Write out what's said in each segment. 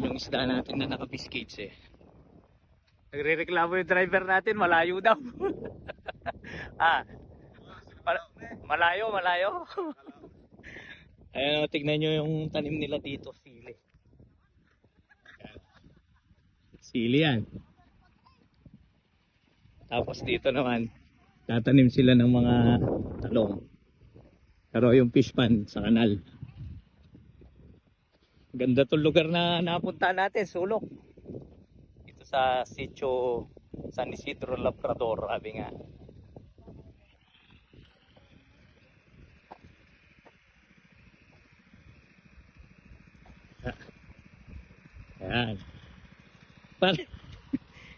Ayan yung isda natin na naka-biscuits eh. Nagre-reklamo yung driver natin, malayo daw. Ah, malayo. Ayan, tignan nyo yung tanim nila dito, sili. Sili yan. Tapos dito naman, tatanim sila ng mga talong. Pero yung fish pan sa kanal. Ganda tong lugar na napunta natin, sulok. Ito sa Sitio San Isidro Labrador, sabi nga. Ayan.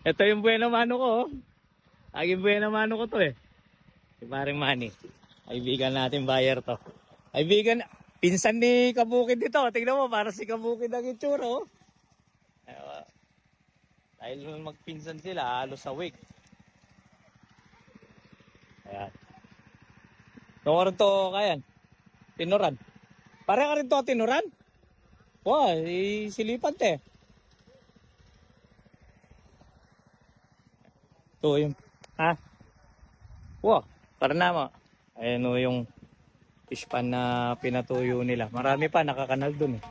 Ito yung buena mano ko. Aging buena mano ko to eh. Si Paring Manny. Kaibigan natin buyer to. Kaibigan, pinsan ni Kabukid dito. Tingnan mo, para si Kabukid ang itsura oh. Dahil magpinsan sila, halos sa week. Ayan. Ito rin to, kayan. Tinuran. Pare ka rin to, tinuran? Wow, silipan te. Ito yung, ha? Wow, para na mo. Ayan o yung fish pan na pinatuyo nila. Marami pa, nakakanal dun eh.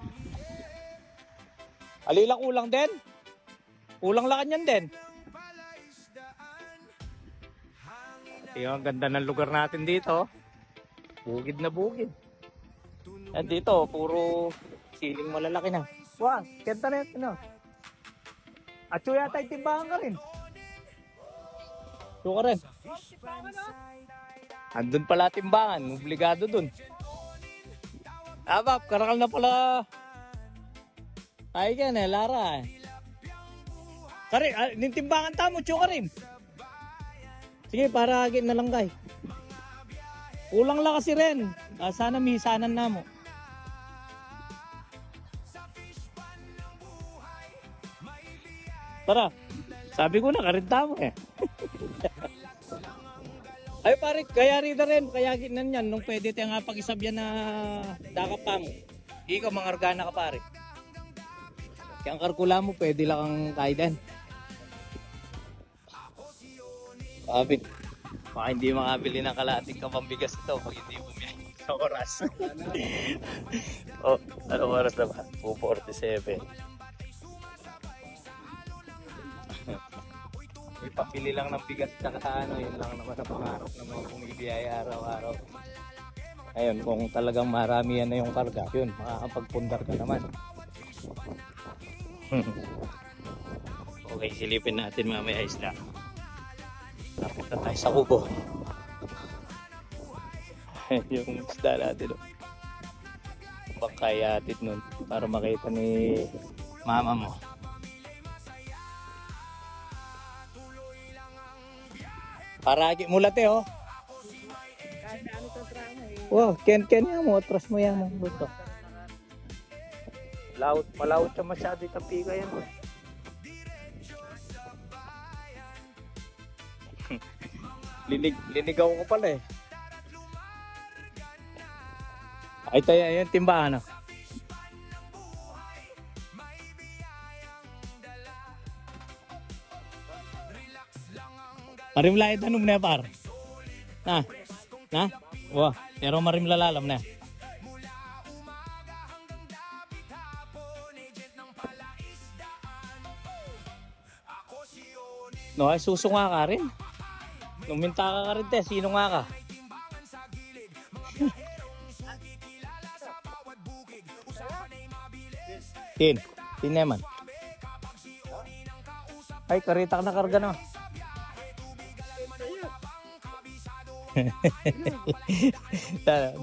Alila kulang din? Kulang lakan yan din. Yung ganda ng lugar natin dito. Bukid na bukid. At dito, puro siling malalaki na. Wow, kenta na yun. At yata yung timbangan ka rin. Ito ka rin. Andun pala timbangan, obligado dun. Abab, karakal na pala. Ay ka na, Lara. Kari, nintimbangan tamo, tsuka rin. Sige, para agin na lang kay. Kulang lang kasi rin. Sana misanan na mo. Tara, sabi ko na, karinta mo eh. Ay pare, kaya rin na rin, kaya ginan yan, nung pwede tayo nga pag-isabyan na dakap pa mo. Ikaw, mangargana ka pare. Kaya ang karkula mo, pwede lang ang kaidan. Sabi, baka hindi makabili ng kalating kapambigas ito pag hindi bumiyahin sa oras. Oh, ano oras na ba? 2:47. Ipapili lang ng bigas tsaka ano, yun lang naman ang pangarap naman kung ibiyaya araw-araw. Ayun, kung talagang marami yan na yung karga, yun, makakapagpundar ka naman. Okay, silipin natin mamaya isla. Tapos na tayo sa kubo. Yung isda natin, oh. Baka yatid nun para makita ni mama mo. Paragi mulat eh oh. Wow, ken yan mo, atras mo yan mo. Gusto. Laut, malaut siya masyado itong pika yan mo. Linigaw ko pala eh. Ay tayo, yung timbahan oh. Marim lahat anong na par? Na? Wah, pero marim lalalam na. No, ay susunga ka rin. Numinta ka rin te, sino nga ka? Tin naman. Ay, karita ka na karga na.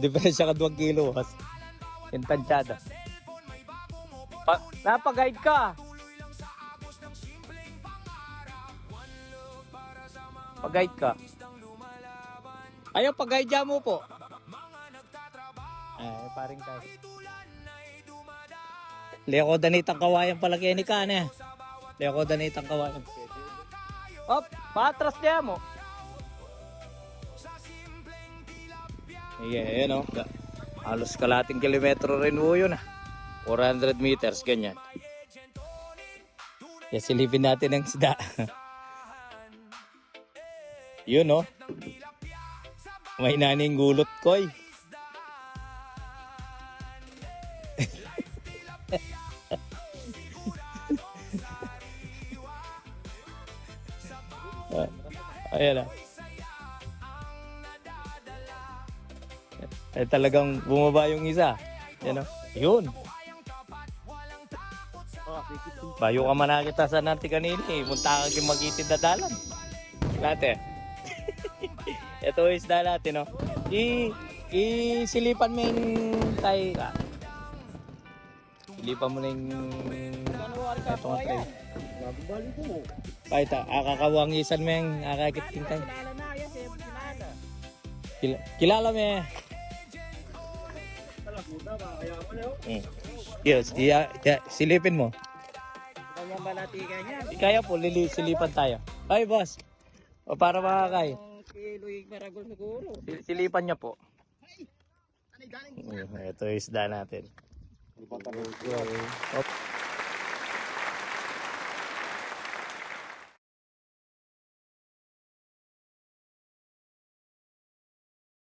Diferensya ka 2 kilo. Intansyada. Napag-guide ka. Pag-guide ka. Ayaw, pag-guide mo po. Ay, paring tayo. Leko danitang kawayan pala kaya ni Kane. Leko danitang kawayan. Hop, patras niya mo. Ayan, o. Halos kalating kilometro rin po yun. 400 meters, ganyan. Kaya silipin natin ang isda. Yun, no? May naning gulot, koy. Ayan na. Eh, talagang bumaba yung isa. Yan, no? Yun. Bayo ka man nakita sa natin kanina eh. Munta ka magitid na dalan. Natin. Ito yung isda natin, no? Isilipan mo yung tayo ka. Silipan mo na yung... Ito nga tayo. Kahit kakawangisan mo yung akakiting tayo. Kilala mo eh. Yes, silipin mo. Kaya po, silipan tayo. Ay, boss. O para makakay. Silipan niya po. Ito yung isda natin. Op.